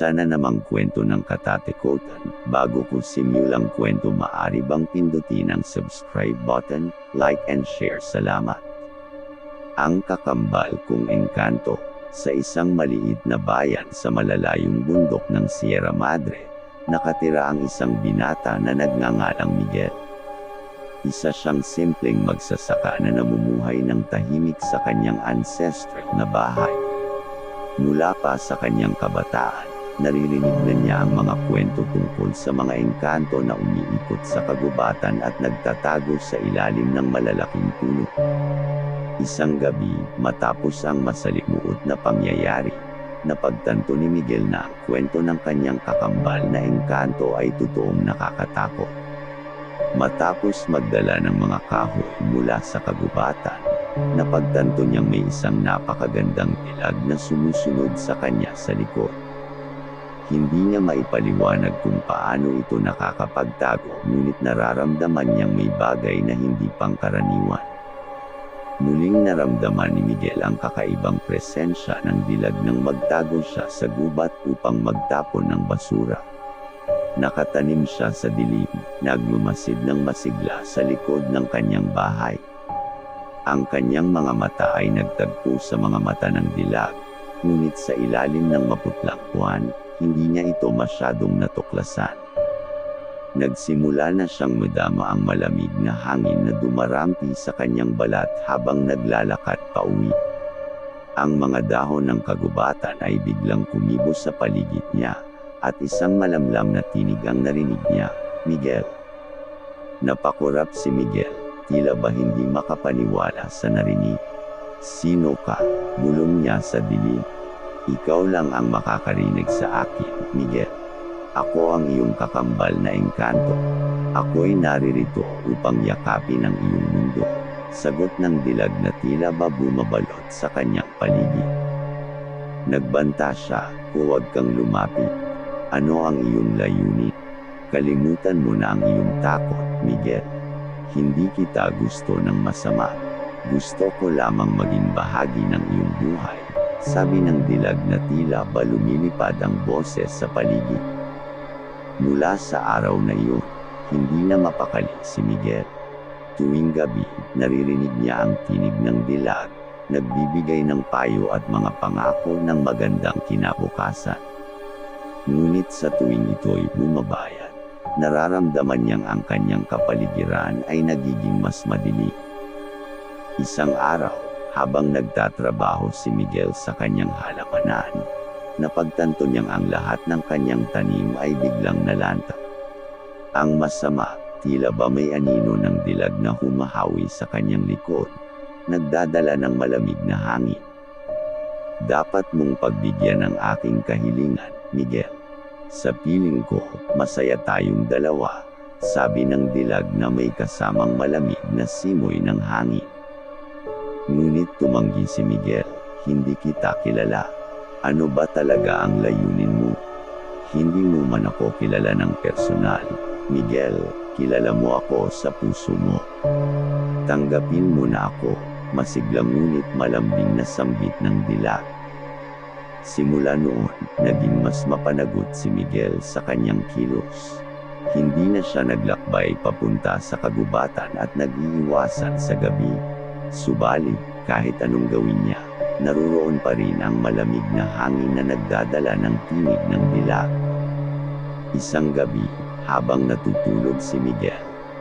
Isa na namang kwento ng katatakutan. Bago ko simulang kwento, maaari bang pindutin ang subscribe button, like and share. Salamat. Ang kakambal kong engkanto. Sa isang maliit na bayan sa malalayong bundok ng Sierra Madre, nakatira ang isang binata na nagngangalang Miguel. Isa siyang simpleng magsasaka na namumuhay ng tahimik sa kanyang ancestral na bahay. Mula pa sa kanyang kabataan, naririnig na niya ang mga kwento tungkol sa mga engkanto na umiikot sa kagubatan at nagtatago sa ilalim ng malalaking puno. Isang gabi, matapos ang masalimuot na pangyayari, napagtanto ni Miguel na ang kwento ng kanyang kakambal na engkanto ay totoong nakakatakot. Matapos magdala ng mga kahoy mula sa kagubatan, napagtanto niyang may isang napakagandang dilag na sumusunod sa kanya sa likod. Hindi niya maipaliwanag kung paano ito nakakapagtago, ngunit nararamdaman niyang may bagay na hindi pangkaraniwan. Muling naramdaman ni Miguel ang kakaibang presensya ng dilag nang magtago siya sa gubat upang magtapon ng basura. Nakatanim siya sa dilim, nagmamasid ng masigla sa likod ng kanyang bahay. Ang kanyang mga mata ay nagtagpo sa mga mata ng dilag, ngunit sa ilalim ng maputlang buwan, hindi niya ito masyadong natuklasan. Nagsimula na siyang madama ang malamig na hangin na dumarampi sa kanyang balat habang naglalakad pauwi. Ang mga dahon ng kagubatan ay biglang kumibos sa paligid niya, at isang malamlam na tinig ang narinig niya, "Miguel." Napakurap si Miguel, tila ba hindi makapaniwala sa narinig. "Sino ka?" bulong niya sa dilim. "Ikaw lang ang makakarinig sa akin, Miguel. Ako ang iyong kakambal na engkanto. Ako'y naririto upang yakapin ang iyong mundo." Sagot ng dilag na tila ba bumabalot sa kanyang paligid. Nagbanta siya, "Huwag kang lumapit. Ano ang iyong layunin? Kalimutan mo na ang iyong takot, Miguel. Hindi kita gusto ng masama. Gusto ko lamang maging bahagi ng iyong buhay." Sabi ng dilag na tila ba lumilipad ang boses sa paligid. Mula sa araw na iyon, hindi na mapakali si Miguel. Tuwing gabi, naririnig niya ang tinig ng dilag, nagbibigay ng payo at mga pangako ng magandang kinabukasan. Ngunit sa tuwing ito'y bumabayad, nararamdaman niyang ang kanyang kapaligiran ay nagiging mas madilim. Isang araw, habang nagtatrabaho si Miguel sa kanyang halamanan, napagtanto niyang ang lahat ng kanyang tanim ay biglang nalanta. Ang masama, tila ba may anino ng dilag na humahawi sa kanyang likod, nagdadala ng malamig na hangin. "Dapat mong pagbigyan ng aking kahilingan, Miguel. Sa piling ko, masaya tayong dalawa," sabi ng dilag na may kasamang malamig na simoy ng hangin. Ngunit tumanggi si Miguel, "Hindi kita kilala. Ano ba talaga ang layunin mo? Hindi mo man ako kilala ng personal, Miguel. Kilala mo ako sa puso mo. Tanggapin mo na ako." Masiglang ngunit malambing na sambit ng dilag. Simula noon, naging mas mapanagot si Miguel sa kanyang kilos. Hindi na siya naglakbay papunta sa kagubatan at nag-iiwasan sa gabi. Subalit, kahit anong gawin niya, naroon pa rin ang malamig na hangin na nagdadala ng tinig ng dilag. Isang gabi, habang natutulog si Miguel,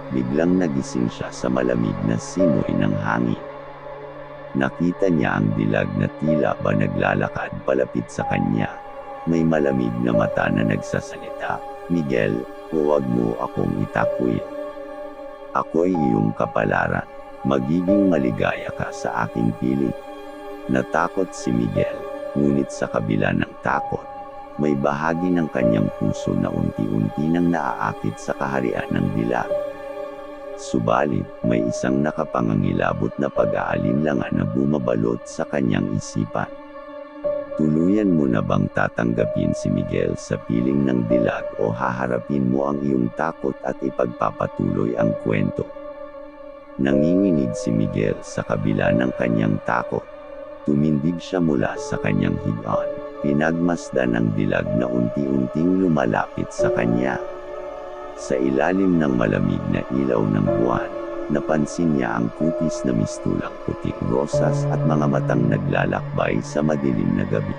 biglang nagising siya sa malamig na simoy ng hangin. Nakita niya ang dilag na tila ba naglalakad palapit sa kanya. May malamig na mata na nagsasalita, "Miguel, huwag mo akong itakwil. Ako'y iyong kapalaran. Magiging maligaya ka sa aking piling." Natakot si Miguel, ngunit sa kabila ng takot, may bahagi ng kanyang puso na unti-unti nang naaakit sa kaharian ng dilag. Subalit, may isang nakapangangilabot na pag-aalinlangan na bumabalot sa kanyang isipan. Tuluyan mo na bang tatanggapin si Miguel sa piling ng dilag o haharapin mo ang iyong takot at ipagpapatuloy ang kwento? Nanginginig si Miguel sa kabila ng kanyang takot. Tumindig siya mula sa kanyang higaan, Pinagmasdan ng dilag na unti-unting lumalapit sa kanya. Sa ilalim ng malamig na ilaw ng buwan, napansin niya ang kutis na mistulang puting rosas at mga matang naglalakbay sa madilim na gabi.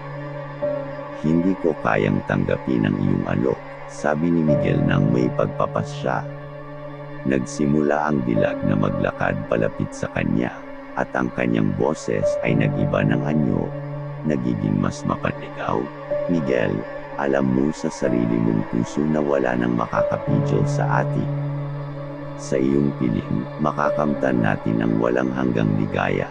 "Hindi ko kayang tanggapin ang iyong alok," sabi ni Miguel nang may pagpapasya. Nagsimula ang dilag na maglakad palapit sa kanya, at ang kanyang boses ay nag-iba ng anyo, nagiging mas mapanligaw. "Miguel, alam mo sa sarili mong puso na wala nang makakapigil sa atin. Sa iyong piling, makakamtan natin ang walang hanggang ligaya."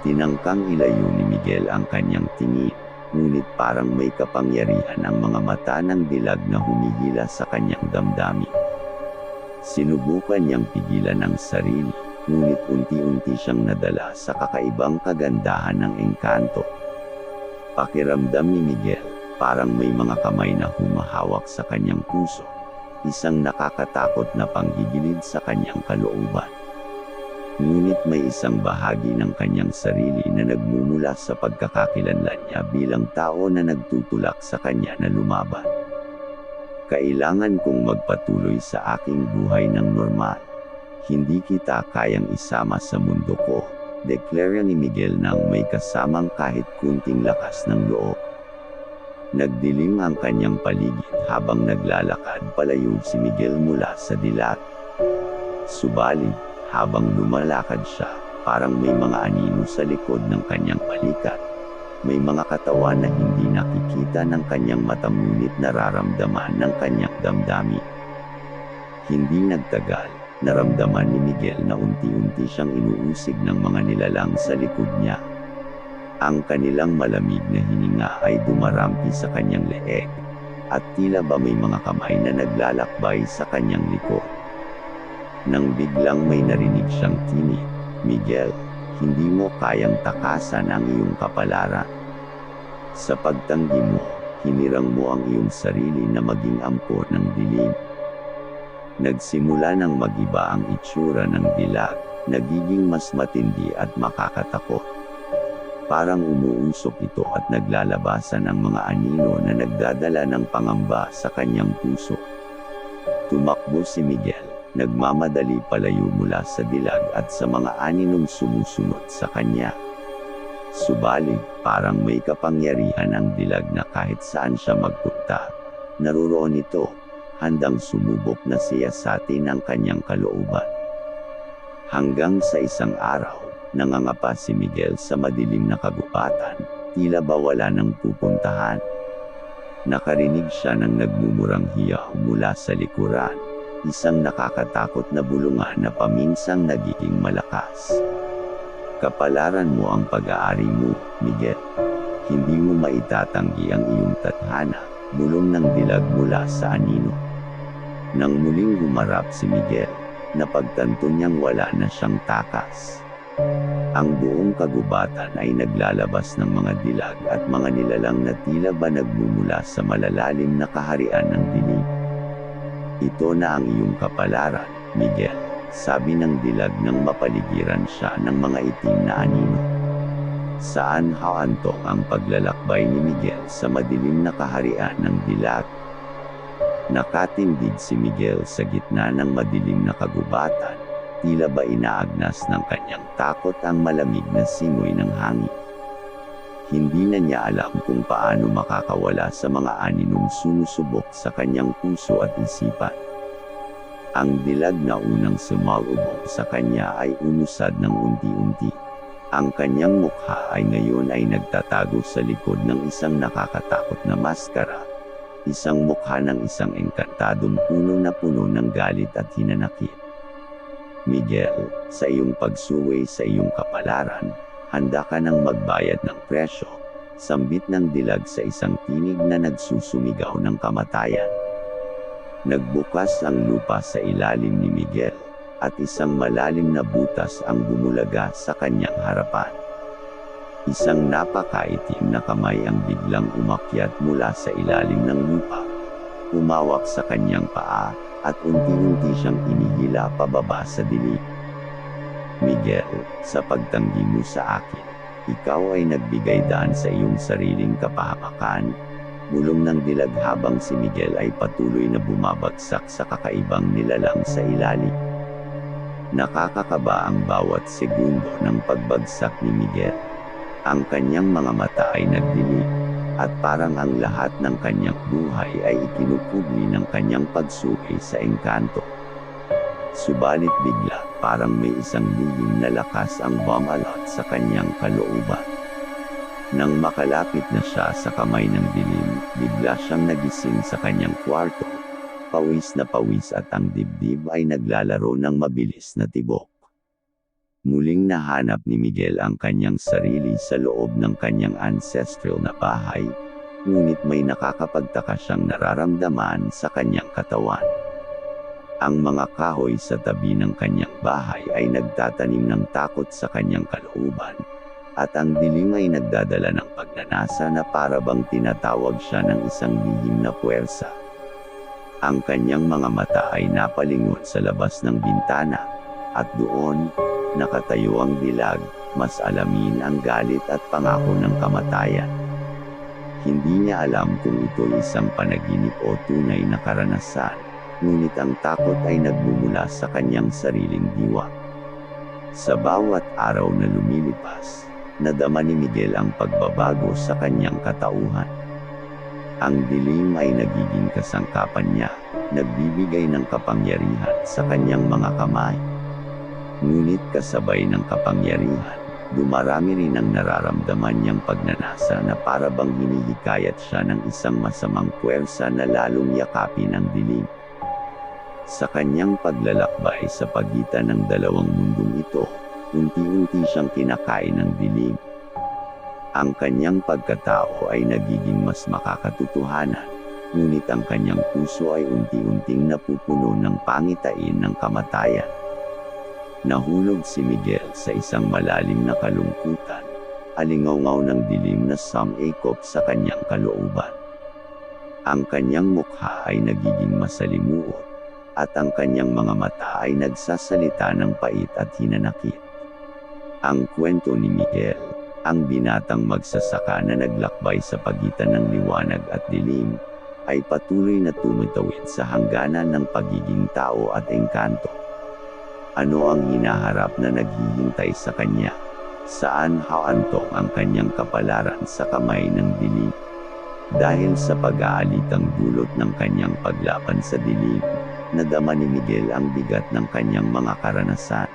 Tinangkang ilayo ni Miguel ang kanyang tingin, ngunit parang may kapangyarihan ang mga mata ng dilag na humihila sa kanyang damdamin. Sinubukan niyang pigilan ang sarili, ngunit unti-unti siyang nadala sa kakaibang kagandahan ng engkanto. Pakiramdam ni Miguel, parang may mga kamay na humahawak sa kanyang puso, isang nakakatakot na panggigilid sa kanyang kalooban. Ngunit may isang bahagi ng kanyang sarili na nagmumula sa pagkakakilanlan niya bilang tao na nagtutulak sa kanya na lumaban. "Kailangan kong magpatuloy sa aking buhay ng normal. Hindi kita kayang isama sa mundo ko," deklarya ni Miguel nang may kasamang kahit kunting lakas ng loob. Nagdilim ang kanyang paligid habang naglalakad palayo si Miguel mula sa dilag. Subalit, habang lumalakad siya, parang may mga anino sa likod ng kanyang balikat. May mga katawan na hindi nakikita ng kanyang mata ngunit nararamdaman ng kanyang damdamin. Hindi nagtagal, naramdaman ni Miguel na unti-unti siyang inuusig ng mga nilalang sa likod niya. Ang kanilang malamig na hininga ay dumarampi sa kanyang leeg, at tila ba may mga kamay na naglalakbay sa kanyang likod. Nang biglang may narinig siyang tinig, "Miguel, hindi mo kayang takasan ang iyong kapalaran. Sa pagtanggi mo, hinirang mo ang iyong sarili na maging ampo ng dilim." Nagsimula ng mag-iba ang itsura ng dilag, nagiging mas matindi at makakatakot. Parang umuusok ito at naglalabasan ang mga anino na nagdadala ng pangamba sa kanyang puso. Tumakbo si Miguel, nagmamadali palayo mula sa dilag at sa mga aninong sumusunod sa kanya. Subalit, parang may kapangyarihan ang dilag na kahit saan siya magpunta, naroon ito, handang sumubok na siyasatin ang kanyang kalooban. Hanggang sa isang araw, nangangapa si Miguel sa madilim na kagubatan, tila ba wala nang pupuntahan. Nakarinig siya ng nagmumurang hiyaw mula sa likuran, isang nakakatakot na bulungan na paminsang nagiging malakas. "Kapalaran mo ang pag-aari mo, Miguel. Hindi mo maitatanggi ang iyong tadhana," bulong ng dilag mula sa anino. Nang muling humarap si Miguel, napagtanto niyang wala na siyang takas. Ang buong kagubatan ay naglalabas ng mga dilag at mga nilalang na tila ba nagmumula sa malalalim na kaharian ng dilim. "Ito na ang iyong kapalaran, Miguel," sabi ng dilag nang mapaligiran siya ng mga itim na anino. Saan haantok ang paglalakbay ni Miguel sa madilim na kaharian ng dilag? Nakatindig si Miguel sa gitna ng madilim na kagubatan, tila ba inaagnas ng kanyang takot ang malamig na simoy ng hangin. Hindi na niya alam kung paano makakawala sa mga aninong sumusubok sa kanyang puso at isipan. Ang dilag na unang sumalubong sa kanya ay umusad ng unti-unti. Ang kanyang mukha ay ngayon ay nagtatago sa likod ng isang nakakatakot na maskara. Isang mukha ng isang engkantadong puno ng galit at hinanakit. "Miguel, sa iyong pagsuway sa iyong kapalaran, handa ka nang magbayad ng presyo," sambit ng dilag sa isang tinig na nagsusumigaw ng kamatayan. Nagbukas ang lupa sa ilalim ni Miguel, at isang malalim na butas ang bumulaga sa kanyang harapan. Isang napakaitim na kamay ang biglang umakyat mula sa ilalim ng lupa. Humawak sa kanyang paa, at unti-unti siyang inihila pababa sa dilim. "Miguel, sa pagtanggi mo sa akin, Ikaw ay nagbigay daan sa iyong sariling kapahamakan, bulong ng dilag habang si Miguel ay patuloy na bumabagsak sa kakaibang nilalang sa ilalim. Nakakakaba ang bawat segundo ng pagbagsak ni Miguel. Ang kanyang mga mata ay nagdilim, at parang ang lahat ng kanyang buhay ay ikinukubli ng kanyang pagsuki sa engkanto. Subalit bigla, parang may isang lihim na lakas ang bumalot sa kanyang kalooban. Nang makalapit na siya sa kamay ng dilim, bigla siyang nagising sa kanyang kwarto. Pawis na pawis at ang dibdib ay naglalaro ng mabilis na tibok. Muling nahanap ni Miguel ang kanyang sarili sa loob ng kanyang ancestral na bahay, ngunit may nakakapagtaka siyang nararamdaman sa kanyang katawan. Ang mga kahoy sa tabi ng kanyang bahay ay nagtatanim ng takot sa kanyang kalooban, at ang dilim ay nagdadala ng pagnanasa na para bang tinatawag siya ng isang lihim na puwersa. Ang kanyang mga mata ay napalingon sa labas ng bintana, at doon, nakatayo ang dilag, mas alamin ang galit at pangako ng kamatayan. Hindi niya alam kung ito isang panaginip o tunay na karanasan, ngunit ang takot ay nagmumula sa kanyang sariling diwa. Sa bawat araw na lumilipas, nadama ni Miguel ang pagbabago sa kanyang katauhan. Ang dilim ay nagiging kasangkapan niya, nagbibigay ng kapangyarihan sa kanyang mga kamay. Ngunit kasabay ng kapangyarihan, dumarami rin ang nararamdaman niyang pagnanasa na para bang hinihikayat siya ng isang masamang puwersa na lalong yakapin ang dilim. Sa kanyang paglalakbay sa pagitan ng dalawang mundong ito, unti-unti siyang kinakain ng dilim. Ang kanyang pagkatao ay nagiging mas makakatotohanan, ngunit ang kanyang puso ay unti-unting napupuno ng pangitain ng kamatayan. Nahulog si Miguel sa isang malalim na kalungkutan, alingaw-ngaw ng dilim na sumikop sa kanyang kalooban. Ang kanyang mukha ay nagiging masalimuot, at ang kanyang mga mata ay nagsasalita ng pait at hinanakit. Ang kwento ni Miguel, ang binatang magsasaka na naglakbay sa pagitan ng liwanag at dilim, ay patuloy na tumitawid sa hangganan ng pagiging tao at engkanto. Ano ang hinaharap na naghihintay sa kanya? Saan haantong ang kanyang kapalaran sa kamay ng dilim? Dahil sa pag-aalitang dulot ng kanyang paglaban sa dilim, nadama ni Miguel ang bigat ng kanyang mga karanasan.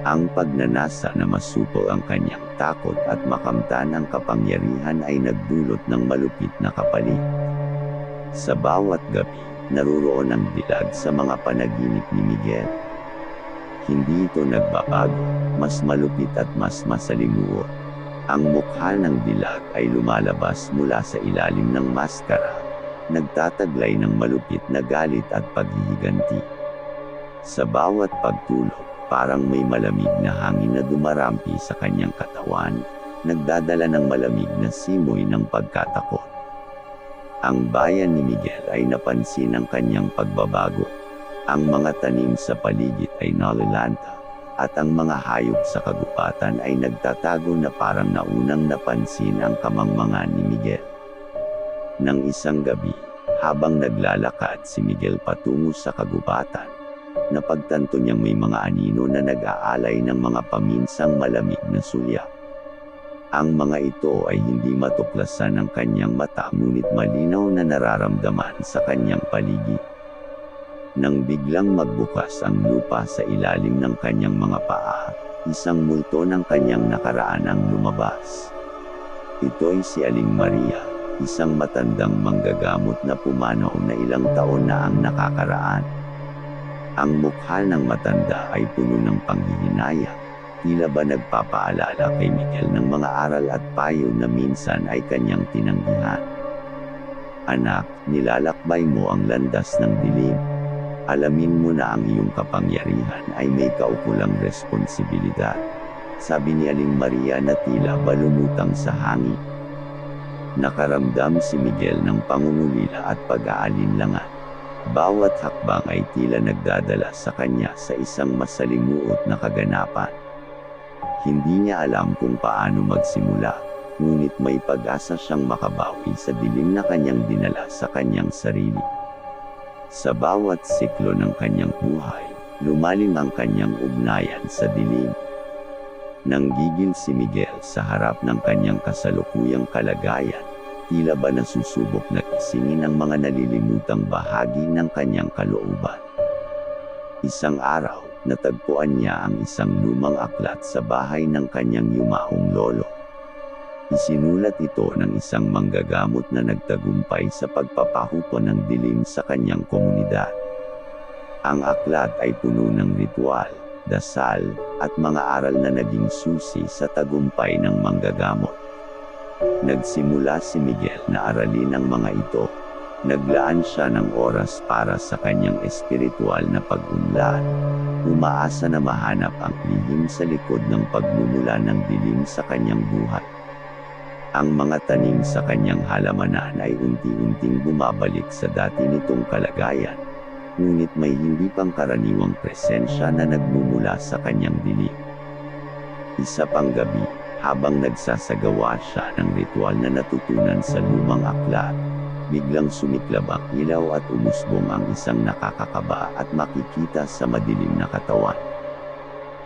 Ang pagnanasa na masupol ang kanyang takot at makamtan ang kapangyarihan ay nagdulot ng malupit na kapalit. Sa bawat gabi, naruroon ang dilag sa mga panaginip ni Miguel. Hindi ito nagbabago, mas malupit at mas masalimuot. Ang mukha ng dilag ay lumalabas mula sa ilalim ng maskara, nagtataglay ng malupit na galit at paghihiganti. Sa bawat pagtulog, parang may malamig na hangin na dumarampi sa kanyang katawan, nagdadala ng malamig na simoy ng pagkatakot. Ang bayan ni Miguel ay napansin ang kanyang pagbabago. Ang mga tanim sa paligid ay nalulanta, at ang mga hayop sa kagubatan ay nagtatago na parang naunang napansin ang kamangmangan ni Miguel. Nang isang gabi, habang naglalakad si Miguel patungo sa kagubatan, napagtanto niyang may mga anino na nag-aalay ng mga paminsang malamig na sulya. Ang mga ito ay hindi matuklasan ng kanyang mata ngunit malinaw na nararamdaman sa kanyang paligid. Nang biglang magbukas ang lupa sa ilalim ng kanyang mga paa, isang multo ng kanyang nakaraan ang lumabas. Ito'y si Aling Maria, isang matandang manggagamot na pumanaw na ilang taon na ang nakakaraan. Ang mukha ng matanda ay puno ng panghihinayang, tila ba nagpapaalala kay Miguel ng mga aral at payo na minsan ay kanyang tinanggihan. Anak, nilalakbay mo ang landas ng dilim. Alamin mo na ang iyong kapangyarihan ay may kaukulang responsibilidad, sabi ni Aling Maria na tila ba lumutang sa hangin. Nakaramdam si Miguel ng pangungulila at pag-aalinlangan. Bawat hakbang ay tila nagdadala sa kanya sa isang masalimuot na kaganapan. Hindi niya alam kung paano magsimula, ngunit may pag-asa siyang makabawi sa dilim na kanyang dinala sa kanyang sarili. Sa bawat siklo ng kanyang buhay, lumalim ang kanyang ugnayan sa dilim. Nanggigil si Miguel sa harap ng kanyang kasalukuyang kalagayan, tila ba nasusubok na isingin ang mga nalilimutang bahagi ng kanyang kalooban. Isang araw, natagpuan niya ang isang lumang aklat sa bahay ng kanyang yumaong lolo. Isinulat ito ng isang manggagamot na nagtagumpay sa pagpapahupa ng dilim sa kanyang komunidad. Ang aklat ay puno ng ritual, dasal, at mga aral na naging susi sa tagumpay ng manggagamot. Nagsimula si Miguel na aralin ang mga ito. Naglaan siya ng oras para sa kanyang espiritual na pag-unlad. Umaasa na mahanap ang lihim sa likod ng pagmumula ng dilim sa kanyang buhay. Ang mga tanim sa kanyang halamanan ay unti-unting bumabalik sa dati nitong kalagayan, ngunit may hindi pangkaraniwang presensya na nagmumula sa kanyang dilim. Isa pang gabi, habang nagsasagawa siya ng ritual na natutunan sa lumang aklat, biglang sumiklab ang ilaw at umusbong ang isang nakakakaba at makikita sa madilim na katawan.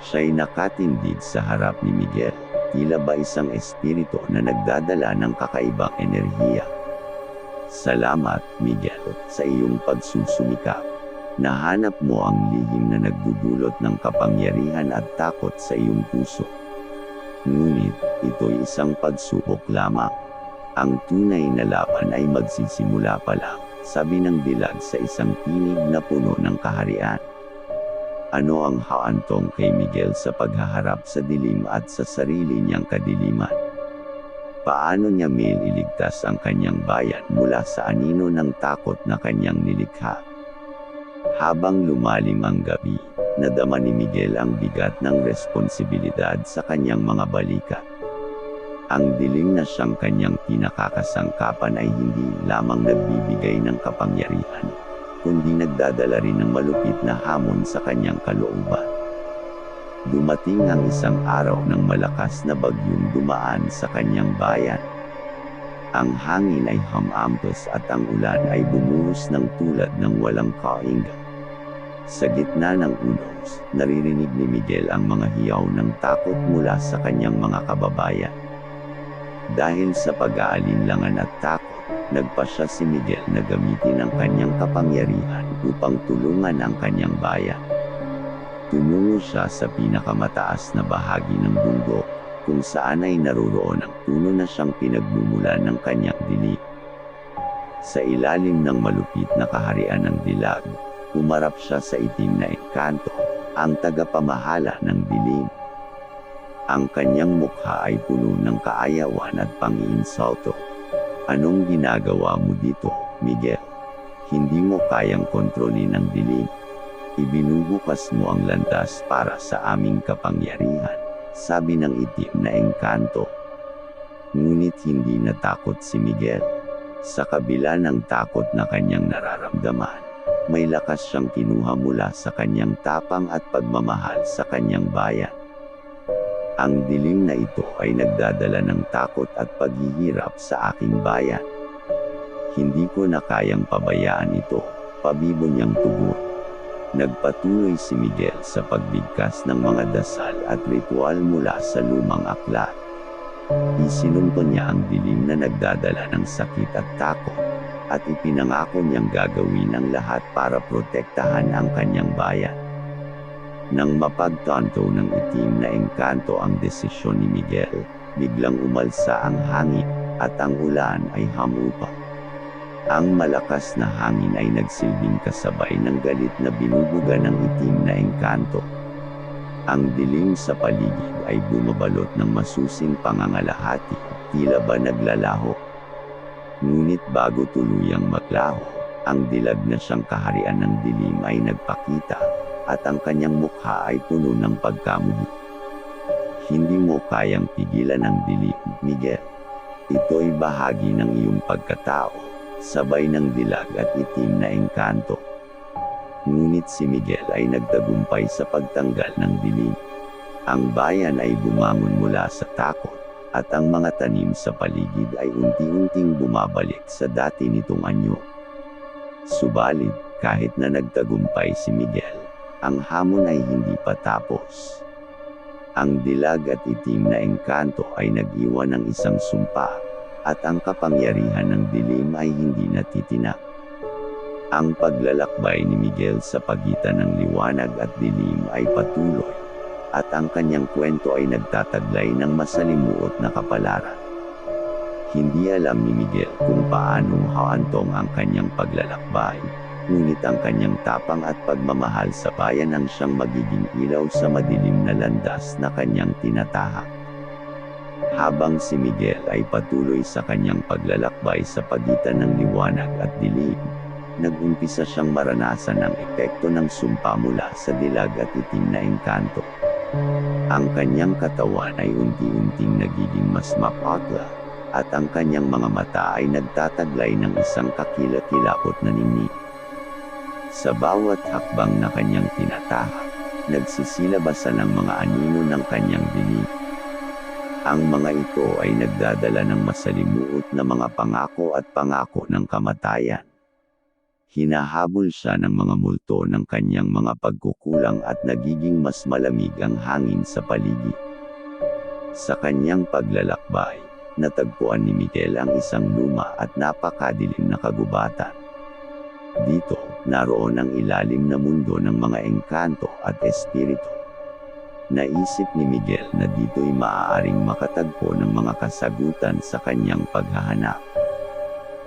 Siya'y nakatindig sa harap ni Miguel, tila ba isang espiritu na nagdadala ng kakaibang enerhiya. Salamat, Miguel, sa iyong pagsusumikap. Nahanap mo ang lihim na nagdudulot ng kapangyarihan at takot sa iyong puso. Ngunit, ito'y isang pagsubok lamang. Ang tunay na laban ay magsisimula pa lang, sabi ng dilag sa isang tinig na puno ng kaharian. Ano ang haantong kay Miguel sa paghaharap sa dilim at sa sarili niyang kadiliman? Paano niya iligtas ang kanyang bayan mula sa anino ng takot na kanyang nilikha? Habang lumalim ang gabi, nadama ni Miguel ang bigat ng responsibilidad sa kanyang mga balikat. Ang dilim na siyang kanyang pinakakasangkapan ay hindi lamang nagbibigay ng kapangyarihan, kundi nagdadala rin ng malupit na hamon sa kanyang kalooban. Dumating ang isang araw ng malakas na bagyong dumaan sa kanyang bayan. Ang hangin ay hamampas at ang ulan ay bumuhos ng tulad ng walang kainggan. Sa gitna ng unos, naririnig ni Miguel ang mga hiyaw ng takot mula sa kanyang mga kababayan. Dahil sa pag-aalinlangan at takot, nagpasya si Miguel na gamitin ang kanyang kapangyarihan upang tulungan ang kanyang bayan. Tumungo siya sa pinakamataas na bahagi ng bundok, kung saan ay naroroon ang puno na siyang pinagmumulan ng kanyang dilim. Sa ilalim ng malupit na kaharian ng dilag, umarap siya sa itim na engkanto, ang tagapamahala ng dilim. Ang kanyang mukha ay puno ng kaayawan at pangiinsulto. Anong ginagawa mo dito, Miguel? Hindi mo kayang kontrolin ang dilim. Ibinubukas mo ang landas para sa aming kapangyarihan, sabi ng itim na engkanto. Ngunit hindi natakot si Miguel. Sa kabila ng takot na kanyang nararamdaman, may lakas siyang kinuha mula sa kanyang tapang at pagmamahal sa kanyang bayan. Ang dilim na ito ay nagdadala ng takot at paghihirap sa aking bayan. Hindi ko na kayang pabayaan ito, pabibo niyang tugon. Nagpatuloy si Miguel sa pagbigkas ng mga dasal at ritual mula sa lumang aklat. Isinumpa niya ang dilim na nagdadala ng sakit at takot, at ipinangako niyang gagawin ang lahat para protektahan ang kanyang bayan. Nang mapagtanto ng itim na engkanto ang desisyon ni Miguel, biglang umalsa ang hangin, at ang ulan ay hamupa. Ang malakas na hangin ay nagsilbing kasabay ng galit na binubuga ng itim na engkanto. Ang dilim sa paligid ay bumabalot ng masusing pangangalahati, tila ba naglalaho. Ngunit bago tuluyang maglaho, ang dilag na siyang kaharian ng dilim ay nagpakita, at ang kanyang mukha ay puno ng pagkamuhi. Hindi mo kayang pigilan ang dilim, Miguel. Ito'y bahagi ng iyong pagkatao, sabay ng dilag at itim na engkanto. Ngunit si Miguel ay nagtagumpay sa pagtanggal ng dilim. Ang bayan ay bumangon mula sa takot, at ang mga tanim sa paligid ay unti-unting bumabalik sa dati nitong anyo. Subalit, kahit na nagtagumpay si Miguel, ang hamon ay hindi pa tapos. Ang dilag at itim na engkanto ay nag-iwan ng isang sumpa, at ang kapangyarihan ng dilim ay hindi natitinak. Ang paglalakbay ni Miguel sa pagitan ng liwanag at dilim ay patuloy, at ang kanyang kwento ay nagtataglay ng masalimuot na kapalaran. Hindi alam ni Miguel kung paano hahantong ang kanyang paglalakbay, ngunit ang kanyang tapang at pagmamahal sa bayan ang siyang magiging ilaw sa madilim na landas na kanyang tinatahak. Habang si Miguel ay patuloy sa kanyang paglalakbay sa pagitan ng liwanag at dilim, nag-umpisa siyang maranasan ang epekto ng sumpa mula sa dilag at itim na engkanto. Ang kanyang katawan ay unti-unting nagiging mas mapagla, at ang kanyang mga mata ay nagtataglay ng isang kakilakilabot na ningning. Sa bawat hakbang na kanyang tinatahak, nagsisilabasan ang mga anino ng kanyang dilim. Ang mga ito ay nagdadala ng masalimuot na mga pangako at pangako ng kamatayan. Hinahabol siya ng mga multo ng kanyang mga pagkukulang at nagiging mas malamig ang hangin sa paligid. Sa kanyang paglalakbay, natagpuan ni Miguel ang isang luma at napakadilim na kagubatan. Dito, naroon ang ilalim na mundo ng mga engkanto at espiritu. Naisip ni Miguel na dito'y maaaring makatagpo ng mga kasagutan sa kanyang paghahanap.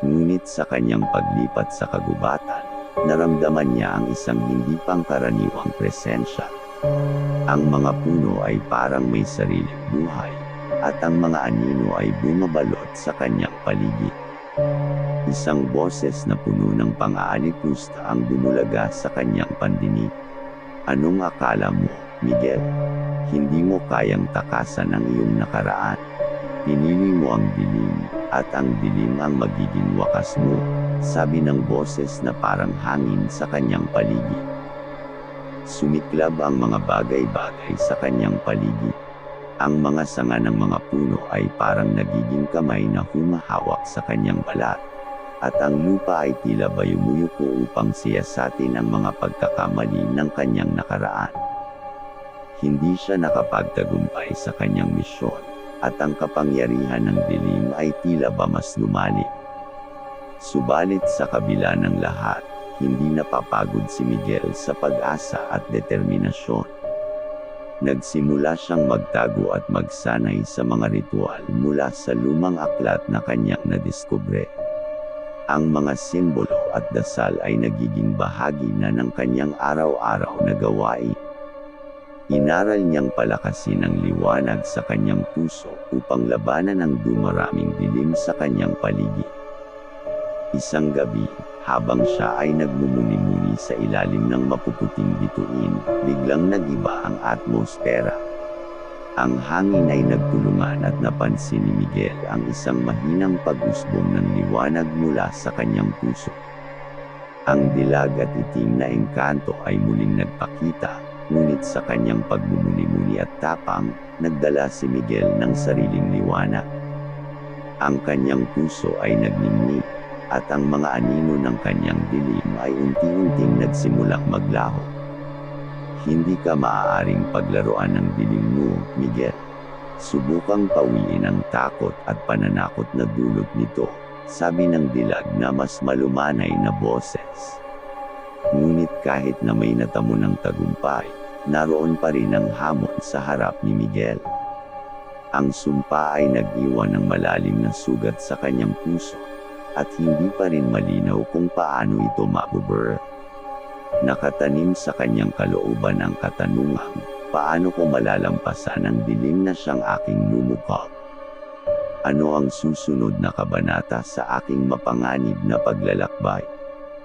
Ngunit sa kanyang paglipat sa kagubatan, naramdaman niya ang isang hindi pangkaraniwang presensya. Ang mga puno ay parang may sariling buhay, at ang mga anino ay bumabalot sa kanyang paligid. Isang boses na puno ng pang-aalipusta ang bumulaga sa kanyang pandinig. Anong akala mo, Miguel? Hindi mo kayang takasan ang iyong nakaraan. Pinili mo ang dilim, at ang dilim ang magiging wakas mo, sabi ng boses na parang hangin sa kanyang paligid. Sumiklab ang mga bagay-bagay sa kanyang paligid. Ang mga sanga ng mga puno ay parang nagiging kamay na humahawak sa kanyang balat, at ang lupa ay tila bayumuyuko upang siyasatin ang mga pagkakamali ng kanyang nakaraan. Hindi siya nakapagtagumpay sa kanyang misyon, at ang kapangyarihan ng dilim ay tila ba mas lumalim. Subalit sa kabila ng lahat, hindi napapagod si Miguel sa pag-asa at determinasyon. Nagsimula siyang magtago at magsanay sa mga ritual mula sa lumang aklat na kanyang nadiskubre. Ang mga simbolo at dasal ay nagiging bahagi na ng kanyang araw-araw na gawain. Inaral niyang palakasin ang liwanag sa kanyang puso upang labanan ang dumaraming dilim sa kanyang paligid. Isang gabi, habang siya ay nagmumuni-muni sa ilalim ng mapuputing bituin, biglang nag-iba ang atmosfera. Ang hangin ay nagtulungan at napansin ni Miguel ang isang mahinang pag-usbong ng liwanag mula sa kanyang puso. Ang dilag at itim na engkanto ay muling nagpakita, ngunit sa kanyang pagmumuni-muni at tapang, nagdala si Miguel ng sariling liwanag. Ang kanyang puso ay nagningning, at ang mga anino ng kanyang dilim ay unti-unting nagsimulang maglaho. Hindi ka maaaring paglaruan ng dilim mo, Miguel. Subukang pawiin ang takot at pananakot na dulot nito, sabi ng dilag na mas malumanay na boses. Ngunit kahit na may natamo ng tagumpay, naroon pa rin ang hamon sa harap ni Miguel. Ang sumpa ay nag-iwan ng malalim na sugat sa kanyang puso, at hindi pa rin malinaw kung paano ito mabubura. Nakatanim sa kanyang kalooban ang katanungan, paano ko malalampasan ang dilim na siyang aking lumukha? Ano ang susunod na kabanata sa aking mapanganib na paglalakbay?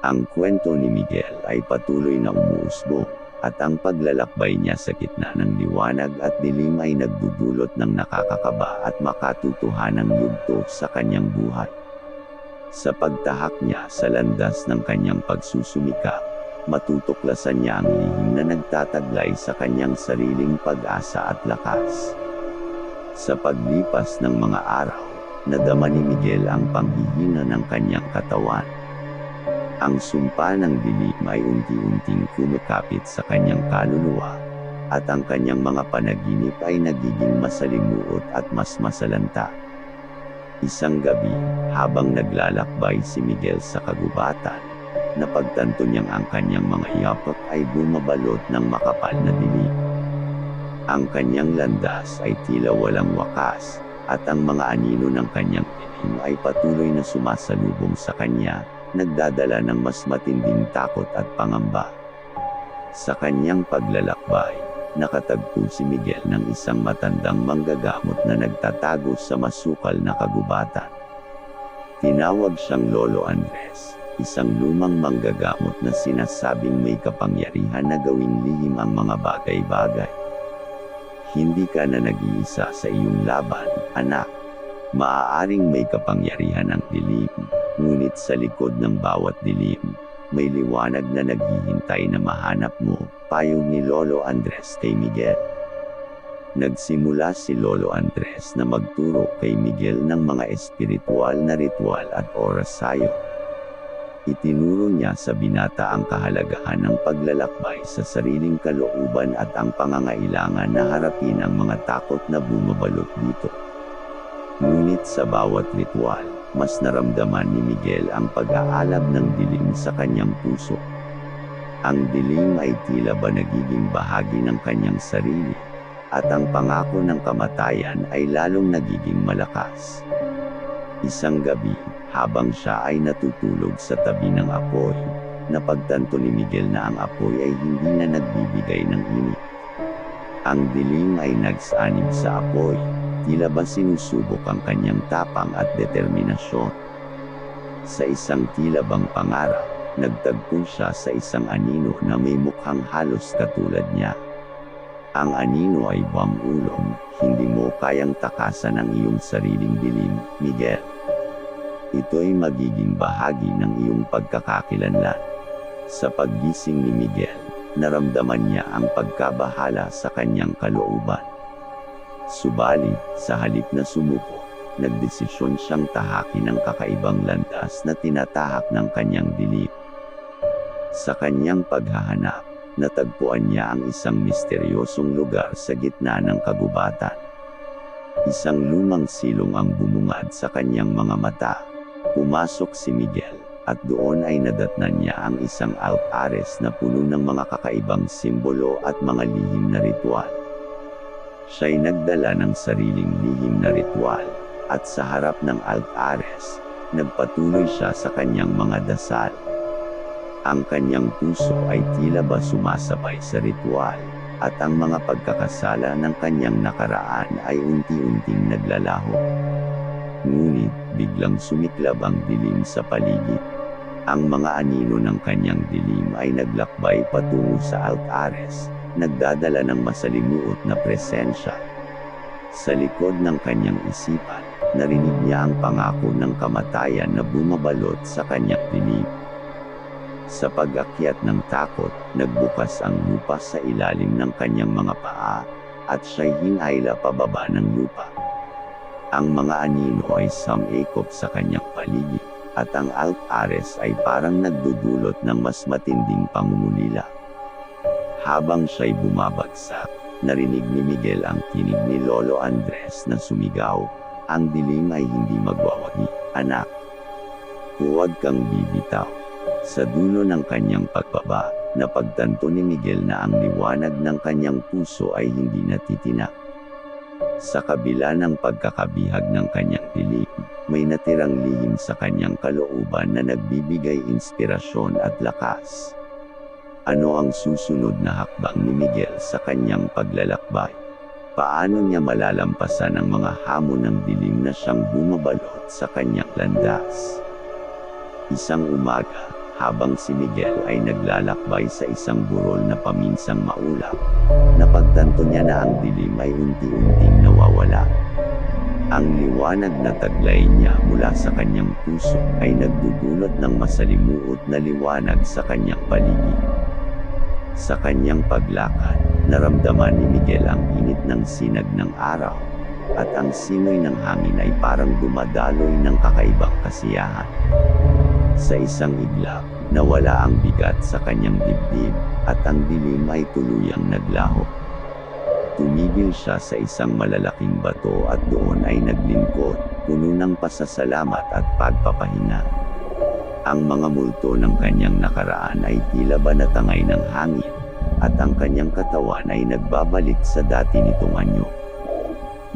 Ang kwento ni Miguel ay patuloy na umuusbong, at ang paglalakbay niya sa gitna ng liwanag at dilim ay nagdudulot ng nakakakaba at makatutuhanang yugto sa kanyang buhay. Sa pagtahak niya sa landas ng kanyang pagsusumikap, matutuklasan niya ang lihim na nagtataglay sa kanyang sariling pag-asa at lakas. Sa paglipas ng mga araw, nadama ni Miguel ang panghihina ng kanyang katawan. Ang sumpa ng dilim ay unti-unting kumikapit sa kanyang kaluluwa, at ang kanyang mga panaginip ay nagiging masalimuot at mas masalanta. Isang gabi, habang naglalakbay si Miguel sa kagubatan, napagtanto niyang ang kanyang mga yapak ay bumabalot ng makapal na dilim. Ang kanyang landas ay tila walang wakas, at ang mga anino ng kanyang dilim ay patuloy na sumasalubong sa kanya, nagdadala ng mas matinding takot at pangamba. Sa kanyang paglalakbay, nakatagpo si Miguel ng isang matandang manggagamot na nagtatago sa masukal na kagubatan. Tinawag siyang Lolo Andres, isang lumang manggagamot na sinasabing may kapangyarihan na gawing lihim ang mga bagay-bagay. Hindi ka na nag-iisa sa iyong laban, anak. Maaaring may kapangyarihan ang dilim, ngunit sa likod ng bawat dilim, may liwanag na naghihintay na mahanap mo, payo ni Lolo Andres kay Miguel. Nagsimula si Lolo Andres na magturo kay Miguel ng mga espiritual na ritual at orasayo. Itinuro niya sa binata ang kahalagahan ng paglalakbay sa sariling kalooban at ang pangangailangan na harapin ang mga takot na bumabalot dito. Ngunit sa bawat ritual, mas naramdaman ni Miguel ang pag-aalab ng dilim sa kanyang puso. Ang dilim ay tila ba nagiging bahagi ng kanyang sarili, at ang pangako ng kamatayan ay lalong nagiging malakas. Isang gabi, habang siya ay natutulog sa tabi ng apoy, napagtanto ni Miguel na ang apoy ay hindi na nagbibigay ng init. Ang dilim ay nagsanib sa apoy, tila ba sinusubok ang kanyang tapang at determinasyon. Sa isang tila bang pangarap, nagtagpo siya sa isang anino na may mukhang halos katulad niya. Ang anino ay bamulong, hindi mo kayang takasan ang iyong sariling dilim, Miguel. Ito ay magiging bahagi ng iyong pagkakakilanlan. Sa paggising ni Miguel, naramdaman niya ang pagkabahala sa kanyang kalooban. Subalit, sa halip na sumuko, nagdesisyon siyang tahakin ang kakaibang landas na tinatahak ng kanyang dilim. Sa kanyang paghahanap, natagpuan niya ang isang misteryosong lugar sa gitna ng kagubatan. Isang lumang silong ang bumungad sa kanyang mga mata. Pumasok si Miguel, at doon ay nadatnan niya ang isang altares na puno ng mga kakaibang simbolo at mga lihim na ritual. Siya'y nagdala ng sariling lihim na ritual, at sa harap ng altares, nagpatuloy siya sa kanyang mga dasal. Ang kanyang puso ay tila ba sumasabay sa ritual, at ang mga pagkakasala ng kanyang nakaraan ay unti-unting naglalaho. Ngunit, biglang sumiklab ang dilim sa paligid. Ang mga anino ng kanyang dilim ay naglakbay patungo sa altares, nagdadala ng masalimuot na presensya. Sa likod ng kanyang isipan, narinig niya ang pangako ng kamatayan na bumabalot sa kanyang dilim. Sa pag-akyat ng takot, nagbukas ang lupa sa ilalim ng kanyang mga paa, at siya'y hinayla pababa ng lupa. Ang mga anino ay sumikop sa kanyang paligid, at ang altares ay parang nagdudulot ng mas matinding pangungulila. Habang siya'y bumabagsak, narinig ni Miguel ang tinig ni Lolo Andres na sumigaw, "Ang dilim ay hindi magwawagi, anak. Huwag kang bibitaw." Sa dulo ng kanyang pagbaba, napagtanto ni Miguel na ang liwanag ng kanyang puso ay hindi natitinak. Sa kabila ng pagkakabihag ng kanyang dilim, may natirang lihim sa kanyang kalooban na nagbibigay inspirasyon at lakas. Ano ang susunod na hakbang ni Miguel sa kanyang paglalakbay? Paano niya malalampasan ang mga hamon ng dilim na siyang bumabalot sa kanyang landas? Isang umaga, habang si Miguel ay naglalakbay sa isang burol na paminsang maulap, napagtanto niya na ang dilim ay unti-unting nawawala. Ang liwanag na taglay niya mula sa kanyang puso ay nagdudulot ng masalimuot na liwanag sa kanyang paligid. Sa kanyang paglakad, naramdaman ni Miguel ang init ng sinag ng araw, at ang simoy ng hangin ay parang dumadaloy ng kakaibang kasiyahan. Sa isang iglap, nawala ang bigat sa kanyang dibdib, at ang dilim ay tuluyang naglaho. Tumigil siya sa isang malalaking bato at doon ay naglingkod, puno ng pasasalamat at pagpapahinga. Ang mga multo ng kanyang nakaraan ay tila ba natangay ng hangin, at ang kanyang katawan ay nagbabalik sa dati nitong anyo.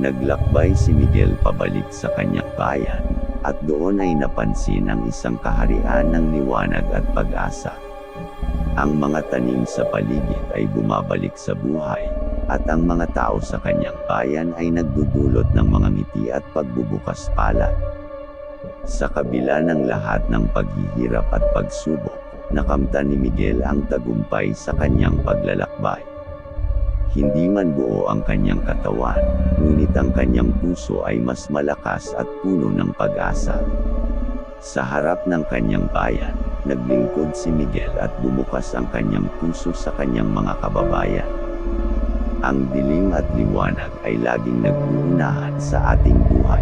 Naglakbay si Miguel pabalik sa kanyang bayan, at doon ay napansin ang isang kaharian ng liwanag at pag-asa. Ang mga tanim sa paligid ay bumabalik sa buhay, at ang mga tao sa kanyang bayan ay nagdudulot ng mga ngiti at pagbubukas palad. Sa kabila ng lahat ng paghihirap at pagsubok, nakamtan ni Miguel ang tagumpay sa kanyang paglalakbay. Hindi man buo ang kanyang katawan, ngunit ang kanyang puso ay mas malakas at puno ng pag-asa. Sa harap ng kanyang bayan, naglingkod si Miguel at bumukas ang kanyang puso sa kanyang mga kababayan. Ang dilim at liwanag ay laging nag-uunahan sa ating buhay.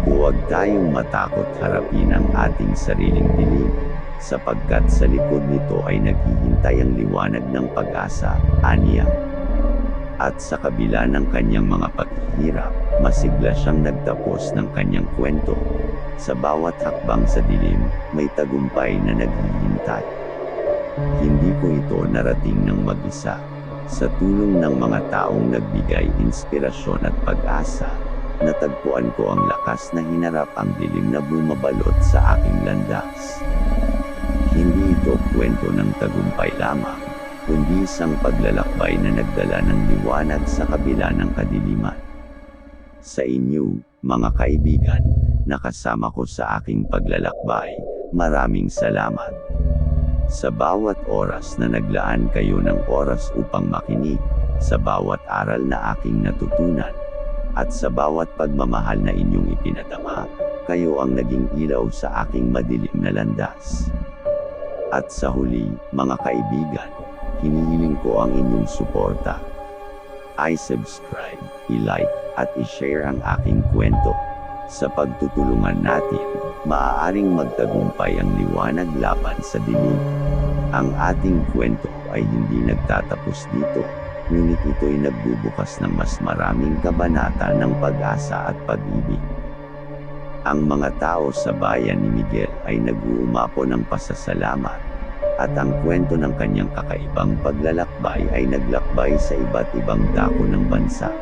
Huwag tayong matakot harapin ang ating sariling dilim, sapagkat sa likod nito ay naghihintay ang liwanag ng pag-asa, aniya. At sa kabila ng kanyang mga paghihirap, masigla siyang nagtapos ng kanyang kwento. Sa bawat hakbang sa dilim, may tagumpay na naghihintay. Hindi ko ito narating ng mag-isa. Sa tulong ng mga taong nagbigay inspirasyon at pag-asa, natagpuan ko ang lakas na hinarap ang dilim na bumabalot sa aking landas. Hindi ito kwento ng tagumpay lamang, kundi isang paglalakbay na nagdala ng liwanag sa kabila ng kadiliman. Sa inyo, mga kaibigan, nakasama ko sa aking paglalakbay, maraming salamat. Sa bawat oras na naglaan kayo ng oras upang makinig, sa bawat aral na aking natutunan, at sa bawat pagmamahal na inyong ipinadama, kayo ang naging ilaw sa aking madilim na landas. At sa huli, mga kaibigan, hinihiling ko ang inyong suporta. I-subscribe, i-like, at i-share ang aking kwento. Sa pagtutulungan natin, maaaring magtagumpay ang liwanag laban sa dilim. Ang ating kwento ay hindi nagtatapos dito, ngunit ito'y nagbubukas ng mas maraming kabanata ng pag-asa at pag-ibig. Ang mga tao sa bayan ni Miguel ay nag-uumapo ng pasasalamat, at ang kwento ng kanyang kakaibang paglalakbay ay naglakbay sa iba't ibang dako ng bansa.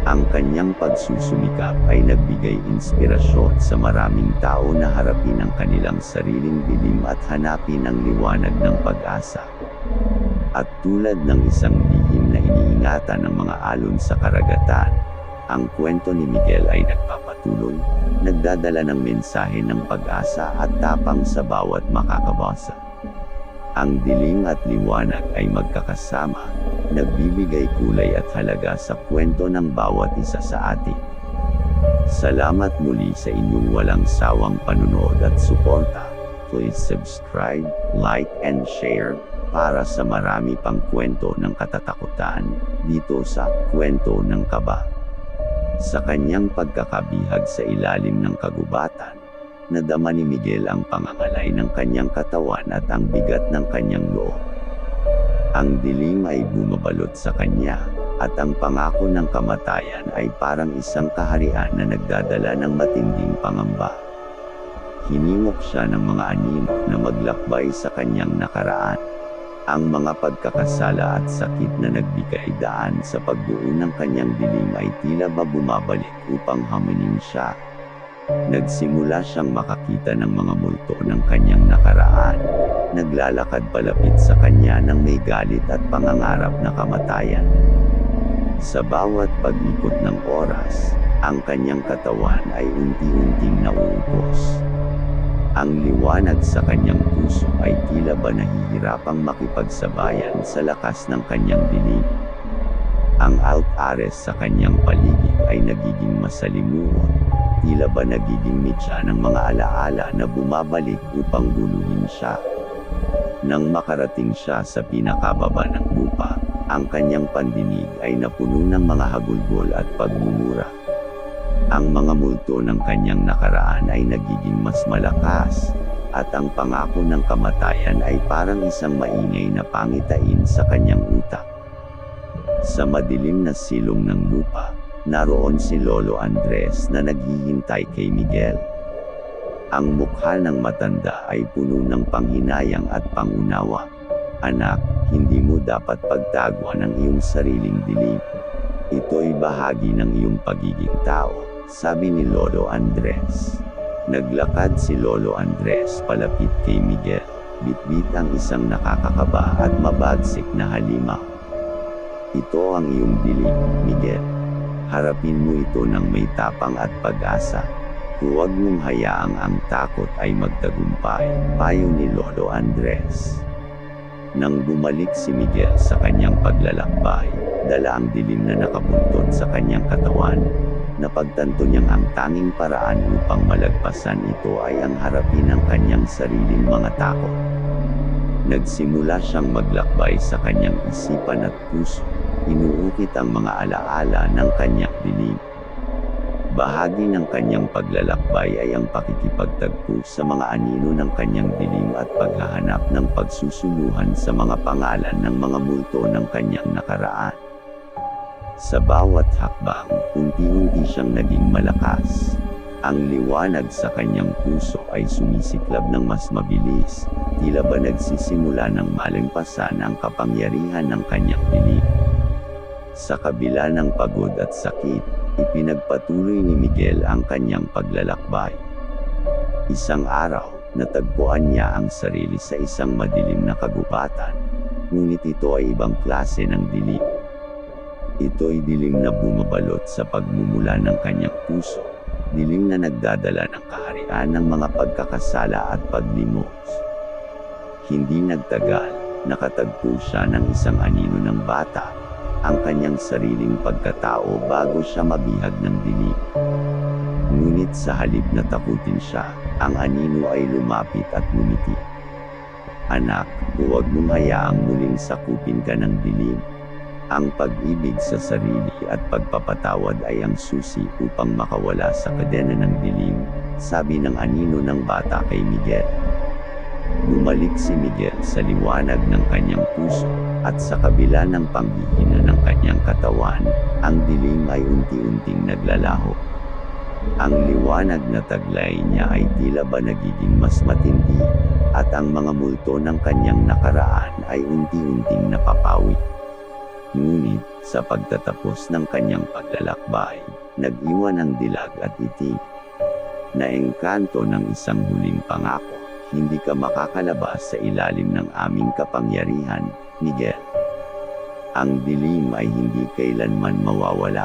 Ang kanyang pagsusumikap ay nagbigay inspirasyon sa maraming tao na harapin ang kanilang sariling dilim at hanapin ang liwanag ng pag-asa. At tulad ng isang lihim na iniingatan ng mga alon sa karagatan, ang kwento ni Miguel ay nagpapatuloy, nagdadala ng mensahe ng pag-asa at tapang sa bawat makakabasa. Ang dilim at liwanag ay magkakasama, nagbibigay kulay at halaga sa kwento ng bawat isa sa atin. Salamat muli sa inyong walang sawang panunood at suporta. Please subscribe, like, and share, para sa marami pang kwento ng katatakutan, dito sa Kwento ng Kaba. Sa kanyang pagkakabihag sa ilalim ng kagubatan, nadama ni Miguel ang pangangalay ng kanyang katawan at ang bigat ng kanyang loob. Ang dilim ay bumabalot sa kanya, at ang pangako ng kamatayan ay parang isang kaharian na nagdadala ng matinding pangamba. Hinimok siya ng mga anino na maglakbay sa kanyang nakaraan. Ang mga pagkakasala at sakit na nagbigay daan sa pagbuo ng kanyang dilim ay tila ba bumabalik upang hamunin siya. Nagsimula siyang makakita ng mga multo ng kanyang nakaraan, naglalakad palapit sa kanya ng may galit at pangangarap na kamatayan. Sa bawat pag-ikot ng oras, ang kanyang katawan ay unti-unting nauubos. Ang liwanag sa kanyang puso ay tila ba nahihirapang makipagsabayan sa lakas ng kanyang dilim. Ang altares sa kanyang paligid ay nagiging masalimuot, tila ba nagiging mitya ng mga alaala na bumabalik upang guluhin siya. Nang makarating siya sa pinakababa ng lupa, ang kanyang pandinig ay napuno ng mga hagulgol at pagmumura. Ang mga multo ng kanyang nakaraan ay nagiging mas malakas, at ang pangako ng kamatayan ay parang isang maingay na pangitain sa kanyang utak. Sa madilim na silong ng lupa, naroon si Lolo Andres na naghihintay kay Miguel. Ang mukha ng matanda ay puno ng panghinayang at pangunawa. "Anak, hindi mo dapat pagtaguan ang iyong sariling dilim. Ito'y bahagi ng iyong pagiging tao," sabi ni Lolo Andres. Naglakad si Lolo Andres palapit kay Miguel, bitbit ang isang nakakakaba at mabagsik na halimaw. "Ito ang iyong dilim, Miguel. Harapin mo ito ng may tapang at pag-asa. Huwag mong hayaang ang takot ay magtagumpay," payo ni Lolo Andres. Nang bumalik si Miguel sa kanyang paglalakbay, dala ang dilim na nakabuntot sa kanyang katawan. Napagtanto niyang ang tanging paraan upang malagpasan ito ay ang harapin ang kanyang sariling mga takot. Nagsimula siyang maglakbay sa kanyang isipan at puso, inuukit ang mga alaala ng kanyang dilim. Bahagi ng kanyang paglalakbay ay ang pakikipagtagpo sa mga anino ng kanyang dilim at paghahanap ng pagsusuluhan sa mga pangalan ng mga multo ng kanyang nakaraan. Sa bawat hakbang, unti-unti siyang naging malakas. Ang liwanag sa kanyang puso ay sumisiklab ng mas mabilis, tila ba nagsisimula ng malampasan ang kapangyarihan ng kanyang dilim. Sa kabila ng pagod at sakit, ipinagpatuloy ni Miguel ang kanyang paglalakbay. Isang araw, natagpuan niya ang sarili sa isang madilim na kagubatan, ngunit ito ay ibang klase ng dilim. Ito'y dilim na bumabalot sa pagmumula ng kanyang puso, dilim na nagdadala ng kaharian ng mga pagkakasala at paglimos. Hindi nagtagal, nakatagpo siya ng isang anino ng bata, ang kanyang sariling pagkatao bago siya mabihag ng dilim. Ngunit sa halip na takutin siya, ang anino ay lumapit at ngumiti. "Anak, huwag mong hayaang muling sakupin ka ng dilim. Ang pag-ibig sa sarili at pagpapatawad ay ang susi upang makawala sa kadena ng dilim," sabi ng anino ng bata kay Miguel. Bumalik si Miguel sa liwanag ng kanyang puso, at sa kabila ng panghihina ng kanyang katawan, ang dilim ay unti-unting naglalaho. Ang liwanag na taglay niya ay tila ba nagiging mas matindi, at ang mga multo ng kanyang nakaraan ay unti-unting napapawi. Ngunit, sa pagtatapos ng kanyang paglalakbay, nag-iwan ang dilag at itim. Naengkanto ng isang huling pangako, "Hindi ka makakalabas sa ilalim ng aming kapangyarihan, Miguel. Ang dilim ay hindi kailanman mawawala."